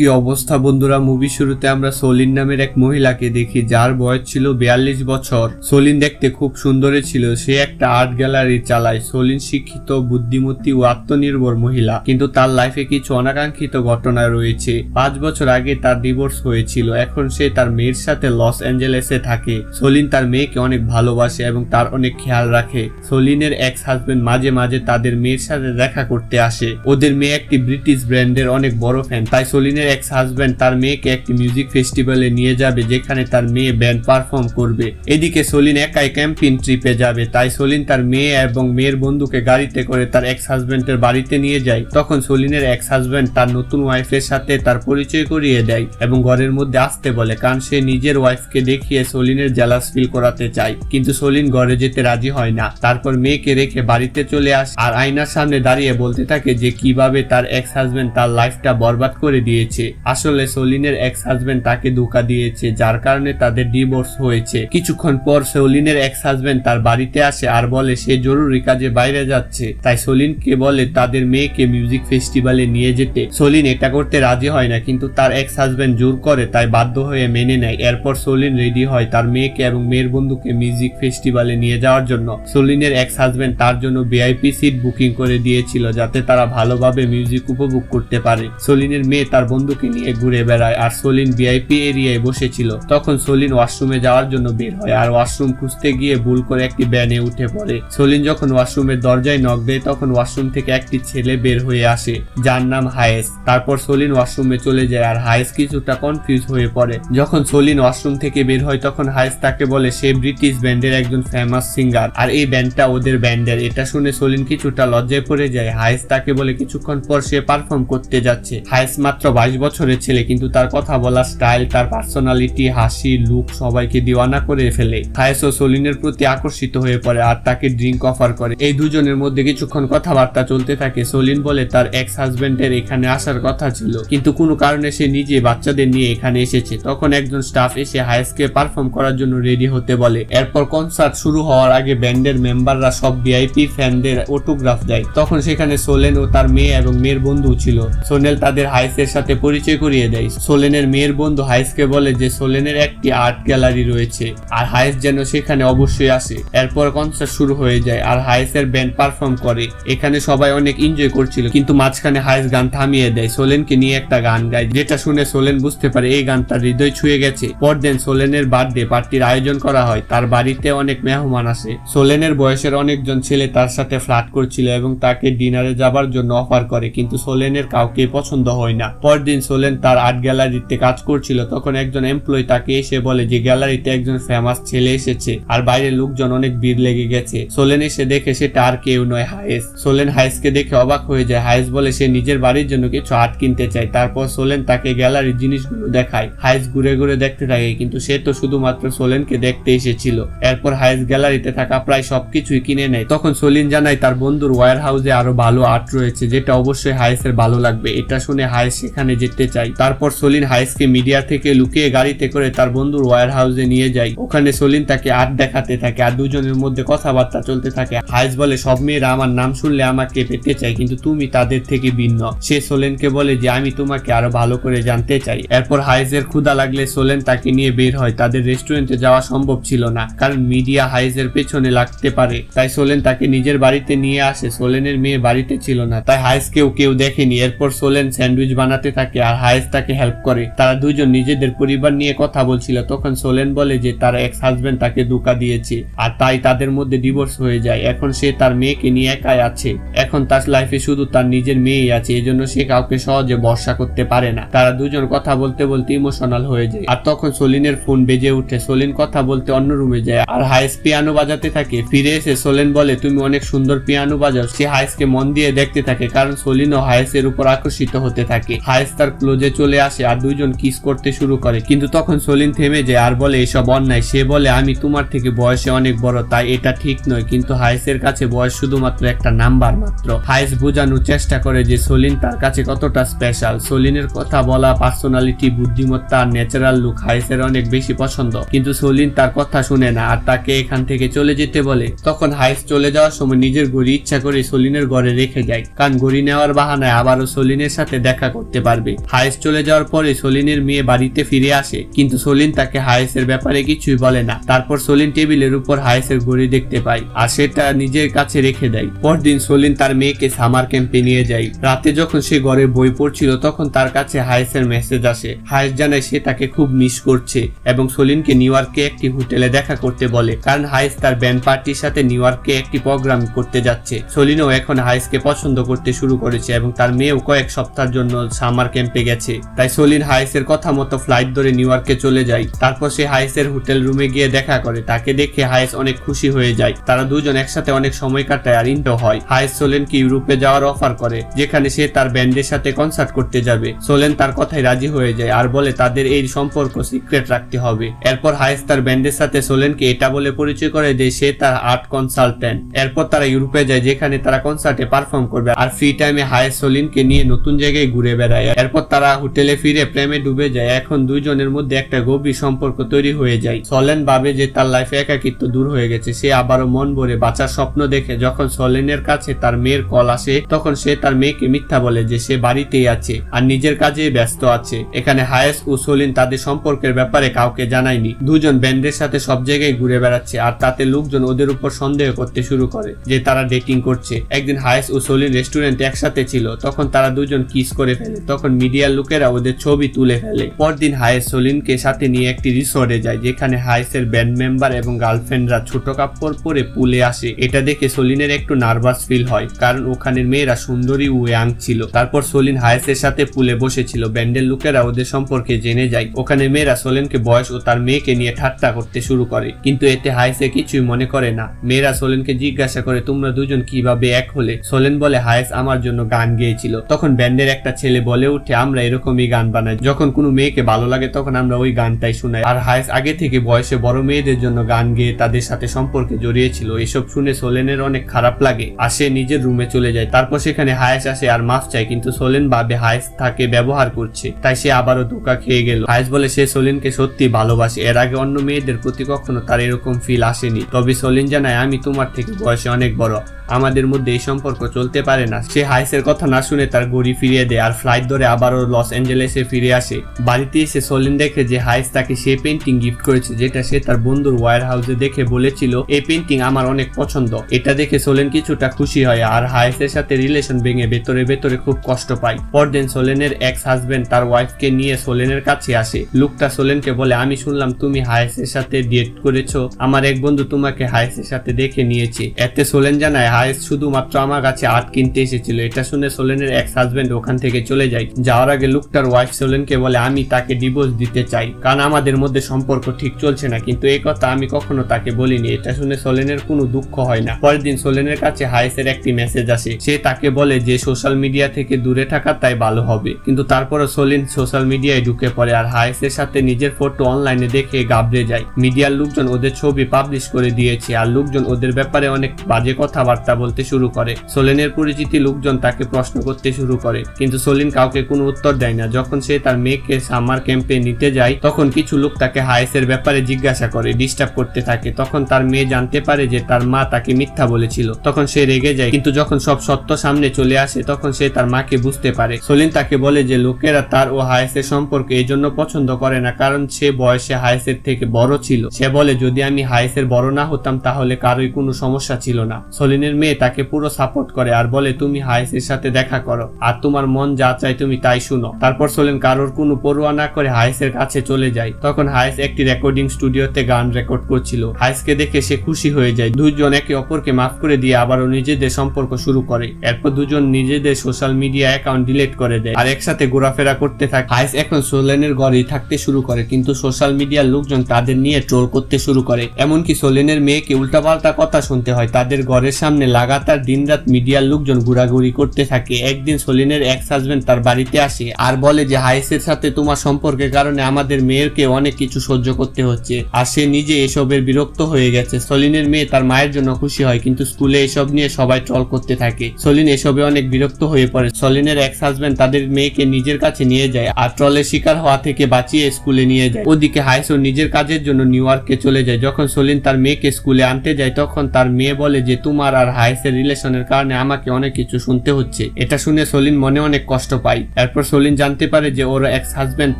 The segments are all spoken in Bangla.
কি অবস্থা বন্ধুরা, মুভি শুরুতে আমরা সলিন নামের এক মহিলাকে দেখি যার বয়স ছিল 42 বছর। সলিন দেখতে খুব সুন্দরী ছিল। সে একটা আর্ট গ্যালারি চালায়। সলিন শিক্ষিত, বুদ্ধিমতী ও আত্মনির্ভর মহিলা, কিন্তু তার লাইফে কিছু অনাকাঙ্ক্ষিত ঘটনা রয়েছে। 5 বছর আগে তার ডিভোর্স হয়েছিল। এখন সে তার মেয়ের সাথে লস অ্যাঞ্জেলেসে থাকে। সলিন তার মেয়েকে অনেক ভালোবাসে এবং তার অনেক খেয়াল রাখে। সলিনের এক্স হাজবেন্ড মাঝে মাঝে তাদের মেয়ের সাথে দেখা করতে আসে। ওদের মেয়ে একটি ব্রিটিশ ব্র্যান্ডের অনেক বড় ফ্যান, তাই সলিনের এক্স হাজবেন্ড তার মেয়েকে একটি মিউজিক ফেস্টিভ্যালে নিয়ে যাবে যেখানে তার মেয়ে ব্যান্ড পারফর্ম করবে। এদিকে সলিন একাই ক্যাম্পিং ট্রিপে যাবে, তাই সলিন তার মেয়ে এবং মেয়ের বন্ধুকে গাড়িতে করে তার এক্স হাজবেন্ডের বাড়িতে নিয়ে যায়। তখন সলিনের এক্স হাজবেন্ড তার নতুন ওয়াইফের সাথে তার পরিচয় করিয়ে দেয় এবং ঘরের মধ্যে আসতে বলে, কারণ সে নিজের ওয়াইফকে দেখিয়ে সলিনের জেলাস ফিল করাতে চায়। কিন্তু সলিন ঘরে যেতে রাজি হয় না। তারপর মেয়েকে রেখে বাড়িতে চলে আসে আর আয়নার সামনে দাঁড়িয়ে বলতে থাকে যে কিভাবে তার এক্স হাজবেন্ড তার লাইফটা বরবাদ করে দিয়েছে। আসলে সলিনের এক্স হাজবেন্ড তাকে ধোঁকা দিয়েছে, যার কারণে তাদের ডিভোর্স হয়েছে। কিছুক্ষণ পর সলিনের এক্স হাজবেন্ড তার বাড়িতে আসে আর বলে সে জরুরি কাজে বাইরে যাচ্ছে, তাই সলিনকে বলে তাদের মেয়েকে মিউজিক ফেস্টিভ্যালে নিয়ে যেতে। সলিন এটা করতে রাজি হয় না, কিন্তু তার এক্স হাজবেন্ড জোর করে, তাই বাধ্য হয়ে মেনে নেয়। এরপর সলিন রেডি হয় তার মেয়েকে এবং মেয়ের বন্ধুকে মিউজিক ফেস্টিভ্যালে নিয়ে যাওয়ার জন্য। সলিনের এক্স হাজবেন্ড তার জন্য ভিআইপি সিট বুকিং করে দিয়েছিল যাতে তারা ভালোভাবে মিউজিক উপভোগ করতে পারে। সলিনের মেয়ে তার বন্ধুকে নিয়ে ঘুরে বেড়ায় আর সলিন ভিআইপি এরিয়ায় বসেছিল। তখন সলিন ওয়াশরুমে যাওয়ার জন্য বের হয় আর ওয়াশরুম খুঁজতে গিয়ে ভুল করে একটি ভ্যানে উঠে পড়ে। সলিন যখন ওয়াশরুমের দরজায় নক দেয় তখন ওয়াশরুম থেকে একটি ছেলে বের হয়ে আসে যার নাম হায়েস। তারপর সলিন ওয়াশরুমে চলে যায় আর হায়েস কিছুটা কনফিউজ হয়ে পড়ে। যখন সলিন ওয়াশরুম থেকে বের হয় তখন হায়েস তাকে বলে সে ব্রিটিশ ব্যান্ডের একজন ফেমাস সিঙ্গার আর এই ব্যান্ডটা ওদের ব্যান্ডের। এটা শুনে সলিন কিছুটা লজ্জায় পড়ে যায়। হায়েস তাকে বলে কিছুক্ষণ পর সে পারফর্ম করতে যাচ্ছে। হায়েস মাত্র 22 বছরের ছেলে, কিন্তু তার কথা বলার স্টাইল, তার পার্সোনালিটি, হাসি, লুক সবাইকে দিওয়ানা করে ফেলে। হায়েস ও সলিনের প্রতি আকর্ষিত হয়ে পড়ে আর তাকে ড্রিঙ্ক অফার করে। এই দুজনের মধ্যে কিছুক্ষণ কথাবার্তা চলতে থাকে। সলিন বলে তার এক্স হাজবেন্ডের এখানে আসার কথা ছিল, কিন্তু কোনো কারণে সে নিজে বাচ্চাদের নিয়ে এখানে এসেছে। তখন একজন স্টাফ এসে হায়েসকে পারফর্ম করার জন্য রেডি হতে বলে। এরপর কনসার্ট শুরু হওয়ার আগে ব্যান্ডের মেম্বাররা সব ভিআইপি ফ্যানদের অটোগ্রাফ দেয়। তখন সেখানে সোলেন ও তার মেয়ে এবং মেয়ের বন্ধু ছিল। সোনেল তাদের হায়েসের সাথে পরিচয় করিয়ে দেয়। সোলেনের মেয়ের বন্ধু হায়েসকে বলে যে সোলেনের একটি আর্ট গ্যালারি রয়েছে আর হায়েস যেন সেখানে অবশ্যই আসে। এরপর কনসার্ট শুরু হয়ে যায় আর হায়েসের ব্যান্ড পারফর্ম করে। এখানে সবাই অনেক এনজয় করছিল, কিন্তু মাঝখানে হায়েস গান থামিয়ে দেয়। সোলেনকে নিয়ে একটা গান গায়, যেটা শুনে সোলেন বুঝতে পারে এই গানটা হৃদয় ছুঁয়ে গেছে। পরদিন সোলেনের বার্থডে পার্টির আয়োজন করা হয়। তার বাড়িতে অনেক মেহমান আসে। সোলেনের বয়সের অনেকজন ছেলে তার সাথে ফ্লার্ট করছিল এবং তাকে ডিনারে যাবার জন্য অফার করে, কিন্তু সোলেনের কাউকে পছন্দ হয় না। পরদিন সোলেন তার আর্ট গ্যালারিতে কাজ করছিল। তখন একজন এমপ্লয়ি তাকে এসে বলে যে গ্যালারিতে একজন ফেমাস ছেলে এসেছে আর বাইরের লোকজন অনেক ভিড় লেগে গেছে। সোলেন এসে দেখে সেটা আর কেউ নয়, হায়েস। সোলেন হায়েসকে দেখে অবাক হয়ে যায়। হায়েস বলে সে নিজের বাড়ির জন্য কিছু আর্ট কিনতে চায়। তারপর সোলেন তাকে গ্যালারির জিনিসগুলো দেখায়। হায়েস ঘুরে ঘুরে দেখতে থাকে, কিন্তু সে তো শুধুমাত্র সোলেনকে দেখতে এসেছিল। এরপর হায়েস গ্যালারিতে থাকা প্রায় সবকিছুই কিনে নেয়। তখন সলিন জানায় তার বন্ধুর ওয়্যার হাউসে আরো ভালো আর্ট রয়েছে, যেটা অবশ্যই হায়েসের ভালো লাগবে। এটা শুনে হায়েস সেখানে যেতে চায়। তারপর সলিন হায়েসকে মিডিয়া থেকে লুকিয়ে গাড়িতে করে তার বন্ধুর ওয়্যার হাউসে নিয়ে যায়। ওখানে সলিন তাকে আর্ট দেখাতে থাকে আর দুজনের মধ্যে কথাবার্তা চলতে থাকে। হায়েস বলে সব মেয়েরা আমার নাম শুনলে আমাকে পেতে চায়, কিন্তু তুমি তাদের থেকে ভিন্ন। সে সোলেনকে বলে যে আমি তোমাকে আরো ভালো করে জানতে চাই। এরপর হায়েসের ক্ষুধা লাগলে সোলেন তাকে নিয়ে বের হয়। তাদের রেস্টুরেন্টে যাওয়া সম্ভব ছিল না, কারণ মিডিয়া হায়েসের পেছনে লাগতে পারে। তাই সোলেন তাকে নিজের বাড়িতে নিয়ে আসে। সোলেনের মেয়ে বাড়িতে ছিল না, তাই হায়েসকেও কেউ দেখেনি। এরপর সোলেন স্যান্ডউইচ বানাতে থাকে আর হায়েস তাকে হেল্প করে। তারা দুজন নিজেদের পরিবার নিয়ে কথা বলছিল। তখন সোলেন বলে যে তার এক্স হাজবেন্ড তাকে ধোঁকা দিয়েছে আর তাই তাদের মধ্যে ডিভোর্স হয়ে যায়। এখন সে তার মেয়েকে নিয়ে একাই আছে। এখন তার লাইফে শুধু তার নিজের মেয়েই আছে, এজন্য সে কাউকে সহজে ভরসা করতে পারে না। তারা দুজন কথা বলতে বলতে ইমোশনাল হয়ে যায় আর তখন সলিনের ফোন বেজে উঠে। সলিন কথা বলতে অন্য রুমে যায় আর হায়েস পিয়ানো বাজাতে থাকে। ফিরে এসে সোলেন বলে তুমি অনেক সুন্দর পিয়ানো বাজাও। সে হায়েসকে মন দিয়ে দেখতে থাকে, কারণ সলিনও হায়েসের উপর আকর্ষিত হতে থাকে। হায়েস তার ক্লোজে চলে আসে আর দুইজন কিস করতে শুরু করে, কিন্তু তখন সলিন থেমে যায় আর বলে এসব অন্যায়। সে বলে আমি তোমার থেকে বয়সে অনেক বড়, তাই এটা ঠিক নয়। কিন্তু হায়েসের কাছে বয়স শুধুমাত্র একটা নাম্বার মাত্র। হায়েস বোঝানোর চেষ্টা করে যে সলিন তার কাছে কতটা স্পেশাল। সলিনের কথা বলা, পার্সোনালিটি, বুদ্ধিমত্তা আর ন্যাচারাল লুক হায়েসের অনেক বেশি পছন্দ, কিন্তু সলিন তার কথা শুনে না আর তাকে এখান থেকে চলে যেতে বলে। তখন হায়েস চলে যাওয়ার সময় নিজের ঘড়ি ইচ্ছা করে সলিনের ঘরে রেখে যায়, কারণ ঘড়ি নেওয়ার বাহানায় আবারও সলিনের সাথে দেখা করতে পারবে। যাবে। হায়েস চলে যাওয়ার পরে সলিনের মেয়ে বাড়িতে ফিরে আসে, কিন্তু সলিন তাকে হায়েসের ব্যাপারে কিছুই বলে না। তারপর সলিন টেবিলের উপর হায়েসের ঘড়ি দেখতে পায় আর সেটা নিজের কাছে রেখে দেয়। পরদিন সলিন তার মেয়েকে সামার ক্যাম্পে নিয়ে যায়। রাতে যখন সে ঘরে বই পড়ছিল তখন তার কাছে হায়েসের মেসেজ আসে। হায়েস জানায় সে তাকে খুব মিস করছে এবং সলিনকে নিউ ইয়র্কে একটি হোটেলে দেখা করতে বলে, কারণ হায়েস তার ব্যান্ড পার্টির সাথে নিউ ইয়র্কে একটি প্রোগ্রাম করতে যাচ্ছে। সলিনও এখন হায়েসকে পছন্দ করতে শুরু করেছে এবং তার মেয়েও কয়েক সপ্তাহের জন্য সামার ক্যাম্পে গেছে। তাই সলিন হায়েসের কথা মতো ফ্লাইট ধরে নিউ ইয়র্কে চলে যায়। তারপর সে হায়েসের হোটেল রুমে গিয়ে দেখা করে। তাকে দেখে হায়েস অনেক খুশি হয়ে যায়। তারা দুজন একসাথে অনেক সময় কাটায় আর ইন্টো হয়। হায়েস সোলেনকে ইউরোপে যাওয়ার অফার করে, যেখানে সে তার ব্যান্ডের সাথে কনসার্ট করতে যাবে। সোলেন তার কথায় রাজি হয়ে যায় আর বলে তাদের এই সম্পর্ক সিক্রেট রাখতে হবে। এরপর হায়েস তার ব্যান্ডের সাথে সোলেনকে এটা বলে পরিচয় করে যে সে তার আর্ট কনসালটেন্ট। এরপর তারা ইউরোপে যায়, যেখানে তারা কনসার্টে পারফর্ম করবে আর ফ্রি টাইমে হায়েস সোলিনকে নিয়ে নতুন জায়গায় ঘুরে বেড়ায়। এরপর তারা হোটেলে ফিরে প্রেমে ডুবে যায়। এখন দুইজনের মধ্যে একটা গভীর সম্পর্ক তৈরি হয়ে যায়। সোলেন ভাবে যে তার লাইফে একাকিত্ব দূর হয়ে গেছে। সে আবারও মন ভরে বাঁচার স্বপ্ন দেখে। যখন সোলেনের কাছে তার মেয়ের কল আসে তখন সে তার মেয়েকে মিথ্যা বলে যে সে বাড়িতেই আছে আর নিজের কাজে ব্যস্ত আছে। এখানে হায়েস ও সোলিন তাদের সম্পর্কের ব্যাপারে কাউকে জানায়নি। দুজন ব্যান্ডের সাথে সব জায়গায় ঘুরে বেড়াচ্ছে আর তাতে লোকজন ওদের উপর সন্দেহ করতে শুরু করে যে তারা ডেটিং করছে। একদিন হায়েস ও সোলিন রেস্টুরেন্টে একসাথে ছিল, তখন তারা দুজন কিস করে ফেলে। তখন মিডিয়ার লোকেরা ওদের ছবি তুলে ফেলে। পরদিন হায়েস সোলিনকে সাথে নিয়ে একটি রিসোর্টে যায়, যেখানে হায়েসের ব্যান্ড মেম্বার এবং গার্লফ্রেন্ডরা ছোট কাপড় পরে পুলে আসে। এটা দেখে সোলিনের একটু নার্ভাস ফিল হয়, কারণ ওখানের মেয়েরা সুন্দরী ও ইয়াং ছিল। তারপর সোলিন হায়েসের সাথে পুলে বসেছিল। ব্যান্ডের লোকেরা ওদের সম্পর্কে জেনে যায়। ওখানে মেয়েরা সোলিনকে বয়স ও তার মেয়েকে নিয়ে ঠাট্টা করতে শুরু করে, কিন্তু এতে হায়েসে কিছুই মনে করে না। মেয়েরা সোলিনকে জিজ্ঞাসা করে তোমরা দুজন কিভাবে এক হলে। সোলিন বলে হায়েস আমার জন্য গান গেয়েছিল। তখন ব্যান্ডের একটা ছেলে বলে উঠে আমরা এরকমই গান বানাই, যখন কোনো মেয়েকে ভালো লাগে তখন আমরা ওই গানটাই শোনাই। আর হায়েস আগে থেকে বয়সে বড় মেয়েদের জন্য গান গেয়ে তাদের সাথে সম্পর্কে জড়িয়েছিল। এসব শুনে সোলেনের অনেক খারাপ লাগে আর সে নিজের রুমে চলে যায়। তারপর সেখানে হায়েস আসে আর মাফ চায়, কিন্তু সোলেন ভাবে হায়েস তাকে ব্যবহার করছে, তাই সে আবারও ধোঁকা খেয়ে গেল। হায়েস বলে সে সোলিনকে সত্যি ভালোবাসে, এর আগে অন্য মেয়েদের প্রতি কখনো তার এরকম ফিল আসেনি। তবে সোলিন জানায় আমি তোমার থেকে বয়সে অনেক বড়, আমাদের মধ্যে এই সম্পর্ক চলতে পারে না। সে হায়েসের কথা না শুনে তার ঘড়ি ফিরিয়ে দেয় আর ফ্লাইট ধরে আবারও লস অ্যাঞ্জেলেসে ফিরে আসে। বাড়িতে এসে সোলিন দেখে যে হায়েস তাকে সে পেন্টিং গিফট করেছে, যেটা সে তার বন্ধুর ওয়্যার হাউসে দেখে বলেছিল এই পেন্টিং আমার অনেক পছন্দ। এটা দেখে সোলেন কিছুটা খুশি হয় আর হায়েসের সাথে রিলেশন ভেঙে ভেতরে ভেতরে খুব কষ্ট পায়। পরদিন সোলেনের এক্স হাজবেন্ড তার ওয়াইফকে নিয়ে সোলেনের কাছে আসে। লোকটা সোলেনকে বলে আমি শুনলাম তুমি হায়েসের সাথে ডেট করেছো, আমার এক বন্ধু তোমাকে হায়েসের সাথে দেখে নিয়েছে। এতে সোলেন জানায় হায়েস শুধুমাত্র আমার কাছে আর্ট কিনতে এসেছিল। এটা শুনে সোলেনের এক্স হাজবেন্ড ওখান থেকে চলে যায়। যাওয়ার আগে লোকটার ওয়াইফ সোলেনকে বলে আমি তাকে ডিভোর্স দিতে চাই, কারণ আমাদের মধ্যে সম্পর্ক ঠিক চলছে না, কিন্তু এই কথা আমি কখনো তাকে বলিনি। এটা শুনে সোলেনের কোনো দুঃখ হয় না। পরের দিন সোলেনের কাছে হায়েসের একটি মেসেজ আসে। সে তাকে বলে যে সোশ্যাল মিডিয়া থেকে দূরে থাকা তাই ভালো হবে, কিন্তু তারপরও সোলিন সোশ্যাল মিডিয়ায় ঢুকে পড়ে আর হায়েসের সাথে নিজের ফটো অনলাইনে দেখে ঘাবড়ে যায়। মিডিয়ার লোকজন ওদের ছবি পাবলিশ করে দিয়েছে আর লোকজন ওদের ব্যাপারে অনেক বাজে কথাবার্তা বলতে শুরু করে। সোলিনের পরিচিতি লোকজন তাকে প্রশ্ন করতে শুরু করে, কিন্তু সোলিন কাউকে কোনো উত্তর দেয় না। যখন সে তার মেয়েকে সামার ক্যাম্পে নিতে যায় তখন কিছু লোক তাকে হায়েসের ব্যাপারে জিজ্ঞাসা করে, ডিস্টার্ব করতে থাকে। তখন তার মেয়ে জানতে পারে যে তার মা তাকে মিথ্যা বলেছিল। তখন সে রেগে যায়, কিন্তু যখন সব সত্য সামনে চলে আসে তখন সে তার মাকে বুঝতে পারে। সোলিন তাকে বলে যে লোকেরা তার ও হায়েসের সম্পর্কে এই জন্য পছন্দ করে না কারণ সে বয়সে হায়েসের থেকে বড় ছিল। সে বলে যদি আমি হায়েসের বড় না হতাম তাহলে কারোই কোনো সমস্যা ছিল না। সোলিনের মেয়ে তাকে পুরো সাপোর্ট করে আর বলে তুমি হায়েসের সাথে দেখা করো আর তোমার মন যা চায় তুমি তাই শুনো। তারপর সোলিন কারোর কোনো পরোয়া না করে হায়েসের কাছে চলে যায়। তখন হায়েস একটি রেকর্ডিং স্টুডিওতে গান রেকর্ড করছিল। হায়েসকে দেখে সে খুশি হয়ে যায়। দুজন একে অপরকে মাফ করে দিয়ে আবারও নিজেদের সম্পর্ক শুরু করে। এরপর দুজন নিজেদের সোশ্যাল মিডিয়া অ্যাকাউন্ট ডিলিট করে দেয় আর একসাথে ঘোরাফেরা করতে থাকে। হায়েস এখন সোলেনের ঘরেই থাকতে শুরু করে, কিন্তু সোশ্যাল মিডিয়ার লোকজন তাদের নিয়ে ট্রোল করতে শুরু করে। এমনকি সোলেনের মেয়েকে উল্টাপাল্টা কথা শুনতে হয়। তাদের ঘরের সামনে লাগাতার দিনরাত মিডিয়ার লোকজন ঘোরাঘুরি করতে থাকে। একদিন সোলিনের এক্স হাজবেন্ড তার বাড়িতে আসে আর বলে যে হায়েসের সাথে তোমার সম্পর্কের কারণে আমাদের মেয়েরকে অনেক কিছু সহ্য করতে হচ্ছে আর সে নিজে এসবের বিরক্ত হয়ে গেছে। সোলিনের মেয়ে তার মায়ের জন্য খুশি হয়, কিন্তু স্কুলে এসব নিয়ে সবাই ট্রল করতে থাকে। সোলিন এসবে অনেক বিরক্ত হয়ে পড়ে। সোলিনের এক্স হাজবেন্ড তাদের মেয়েকে নিজের কাছে নিয়ে যায় আর ট্রলের শিকার হওয়া থেকে বাঁচিয়ে স্কুলে নিয়ে যায়। ওদিকে হায়েসও নিজের কাজের জন্য নিউ ইয়র্কে চলে যায়। যখন সোলিন তার মেয়েকে স্কুলে আনতে যায় তখন তার মেয়ে বলে যে তোমার আর হায়েসের রিলেশনের কারণে আমাকে অনেক কিছু শুনতে হচ্ছে। এটা শুনে সোলিন মনে অনেক কষ্ট পায়। এরপর সলিন জানতে পারে যে ওর এক্স হাজবেন্ড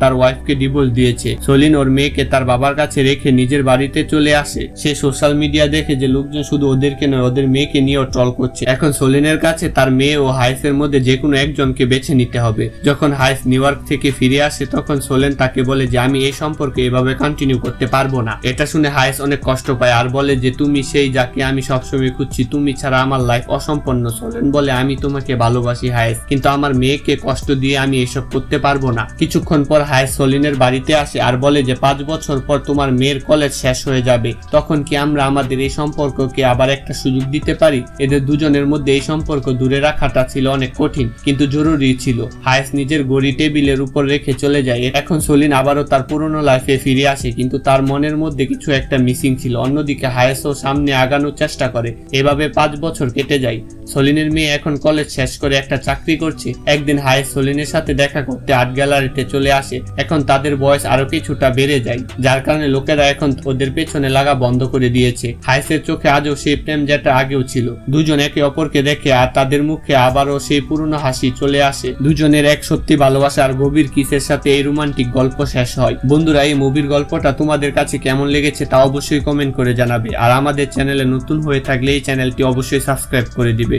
তার ওয়াইফকে ডিভোর্স দিয়েছে। সলিন ওর মেয়েকে তার বাবার কাছে রেখে নিজের বাড়িতে চলে আসে। সে সোশ্যাল মিডিয়া দেখে যে লোকজন শুধু ওদেরকে নয় ওদের মেয়েকে নিয়েও ট্রল করছে। এখন সলিনের কাছে তার মেয়ে ও হাইসের মধ্যে যে কোনো একজনকে বেছে নিতে হবে। যখন হাইস নিউ ইয়র্ক থেকে ফিরে আসে তখন সোলেন তাকে বলে যে আমি এই সম্পর্কে এভাবে কন্টিনিউ করতে পারবো না। এটা শুনে হাইস অনেক কষ্ট পায় আর বলে যে তুমি সেই যাকে আমি সবসময় খুঁজছি, তুমি ছাড়া আমার লাইফ অসম্পন্ন। সোলেন বলে আমি তোমাকে ভালোবাসি হাইস, কিন্তু আমার মেয়েকে কষ্ট দিয়ে আমি এসব করতে পারবো না। কিছুক্ষণ পর হাইস সলিনের বাড়িতে আসে আর বলে যে 5 বছর পর তোমার মেয়ের কলেজ শেষ হয়ে যাবে, তখন কি আমরা আমাদের এই সম্পর্ককে আবার একটা সুযোগ দিতে পারি? এদের দুজনের মধ্যে এই সম্পর্ক দূরে রাখাটা ছিল অনেক কঠিন কিন্তু জরুরি ছিল। হাইস নিজের ঘড়ি টেবিলের উপর রেখে চলে যায়। এখন সলিন আবারও তার পুরনো লাইফে ফিরে আসে কিন্তু তার মনের মধ্যে কিছু একটা মিসিং ছিল। অন্যদিকে হাইসও সামনে আগানোর চেষ্টা করে। এভাবে 5 বছর কেটে যায়। সলিনের মেয়ে এখন কলেজ শেষ করে একটা চাকরি করছে। একদিন হাইস সলিনের সাথে দেখা করতে আর্ট গ্যালারিতে চলে আসে। এখন তাদের বয়স আরো কিছুটা বেড়ে যায়, যার কারণে লোকেরা এখন ওদের পেছনে লাগা বন্ধ করে দিয়েছে। হাইসের চোখে আজও সেই প্রেম যেটা আগেও ছিল। দুজন একে অপরকে দেখে আর তাদের মুখে আবারও সেই পুরনো হাসি চলে আসে। দুজনের এক সত্যি ভালোবাসা আর গভীর কিসের সাথে এই রোমান্টিক গল্প শেষ হয়। বন্ধুরা, এই মুভির গল্পটা তোমাদের কাছে কেমন লেগেছে তা অবশ্যই কমেন্ট করে জানাবে। আর আমাদের চ্যানেলে নতুন হয়ে থাকলে এই চ্যানেলটি অবশ্যই সাবস্ক্রাইব করে দিবে।